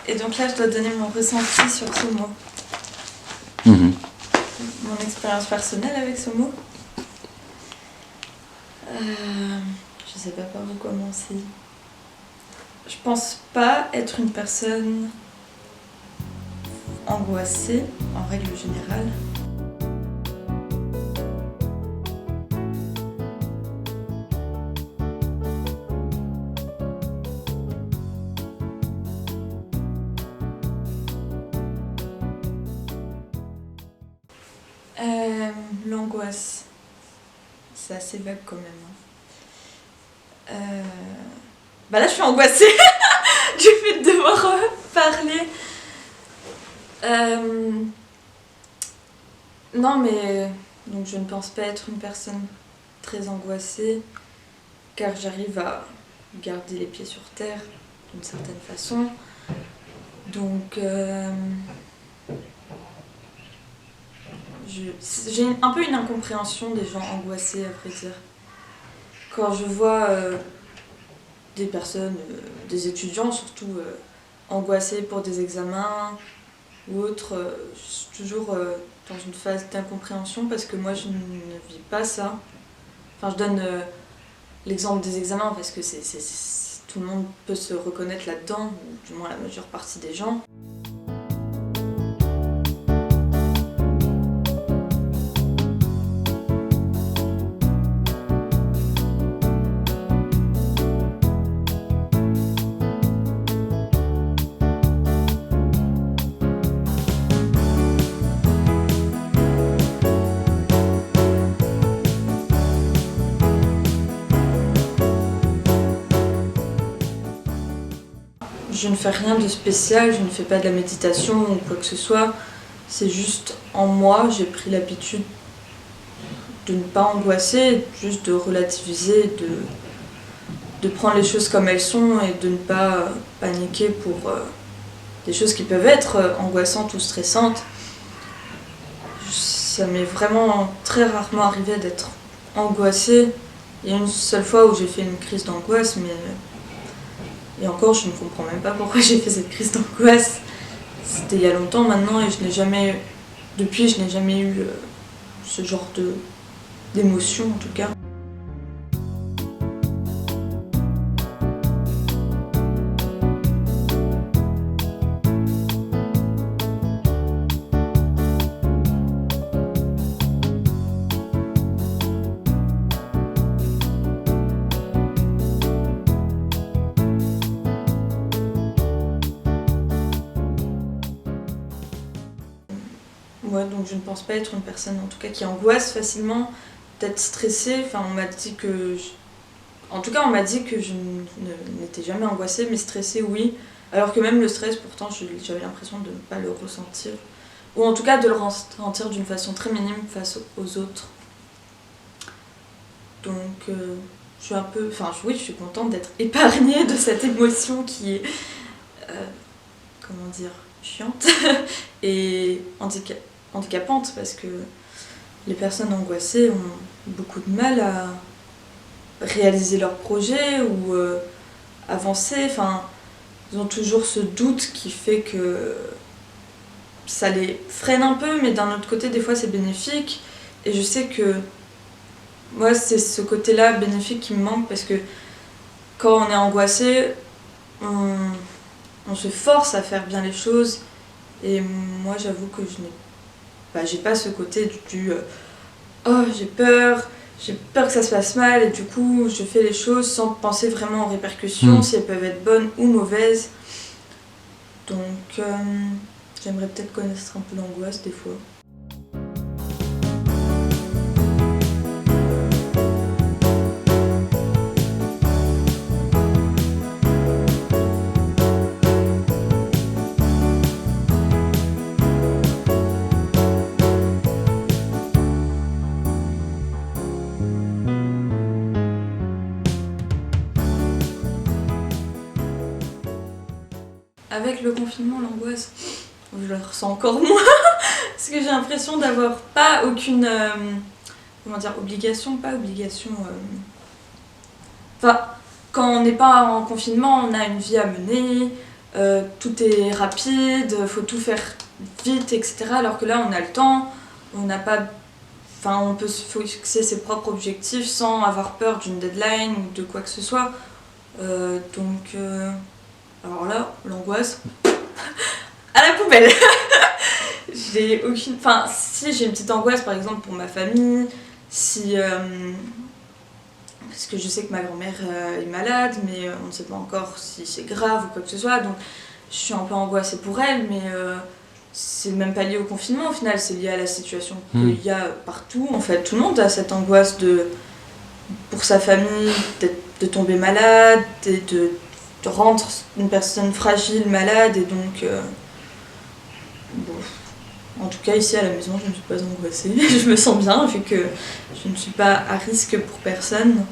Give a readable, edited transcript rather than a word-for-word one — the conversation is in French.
Et donc là, je dois donner mon ressenti sur ce mot. Mon expérience personnelle avec ce mot. Je sais pas par où commencer. Je pense pas être une personne angoissée, en règle générale. L'angoisse, c'est assez vague quand même. Bah là je suis angoissée du fait de devoir parler. Non mais donc je ne pense pas être une personne très angoissée car j'arrive à garder les pieds sur terre d'une certaine façon. Donc j'ai un peu une incompréhension des gens angoissés, à vrai dire. Quand je vois des personnes, des étudiants surtout, angoissés pour des examens ou autres, je suis toujours dans une phase d'incompréhension parce que moi je ne vis pas ça. Enfin, je donne l'exemple des examens parce que tout le monde peut se reconnaître là-dedans, ou du moins la majeure partie des gens. Je ne fais rien de spécial, je ne fais pas de la méditation ou quoi que ce soit. C'est juste en moi, j'ai pris l'habitude de ne pas angoisser, juste de relativiser, de prendre les choses comme elles sont et de ne pas paniquer pour des choses qui peuvent être angoissantes ou stressantes. Ça m'est vraiment très rarement arrivé d'être angoissée. Il y a une seule fois où j'ai fait une crise d'angoisse, mais... Et encore, je ne comprends même pas pourquoi j'ai fait cette crise d'angoisse. C'était il y a longtemps maintenant et depuis, je n'ai jamais eu ce genre d'émotion en tout cas. Ouais, donc je ne pense pas être une personne en tout cas qui angoisse facilement, d'être stressée. Enfin, on m'a dit que en tout cas, on m'a dit que je n'étais jamais angoissée, mais stressée, oui. Alors que même le stress, pourtant, j'avais l'impression de ne pas le ressentir. Ou en tout cas de le ressentir d'une façon très minime face aux autres. Donc, je suis un peu... Enfin, oui, je suis contente d'être épargnée de cette émotion qui est... comment dire, chiante et handicapante, parce que les personnes angoissées ont beaucoup de mal à réaliser leurs projets ou avancer. Enfin, ils ont toujours ce doute qui fait que ça les freine un peu, mais d'un autre côté, des fois, c'est bénéfique. Et je sais que moi, c'est ce côté-là bénéfique qui me manque, parce que quand on est angoissé, on se force à faire bien les choses. Et moi, j'avoue que j'ai pas ce côté du oh, j'ai peur que ça se passe mal, et du coup, je fais les choses sans penser vraiment aux répercussions, si elles peuvent être bonnes ou mauvaises. Donc, j'aimerais peut-être connaître un peu l'angoisse des fois. Avec le confinement, l'angoisse, je la ressens encore moins parce que j'ai l'impression d'avoir pas aucune obligation. Enfin, quand on n'est pas en confinement, on a une vie à mener, tout est rapide, faut tout faire vite, etc. Alors que là, on a le temps, on n'a pas... Enfin, on peut se fixer ses propres objectifs sans avoir peur d'une deadline ou de quoi que ce soit. Alors là, l'angoisse, à la poubelle. J'ai aucune... Enfin, si j'ai une petite angoisse, par exemple, pour ma famille, si... Parce que je sais que ma grand-mère est malade, mais on ne sait pas encore si c'est grave ou quoi que ce soit, donc je suis un peu angoissée pour elle, mais c'est même pas lié au confinement au final, c'est lié à la situation qu'il y a partout. En fait, tout le monde a cette angoisse pour sa famille, de tomber malade, et de rendre une personne fragile malade, et donc... bon. En tout cas, ici à la maison, je ne suis pas angoissée. Je me sens bien, vu que je ne suis pas à risque pour personne.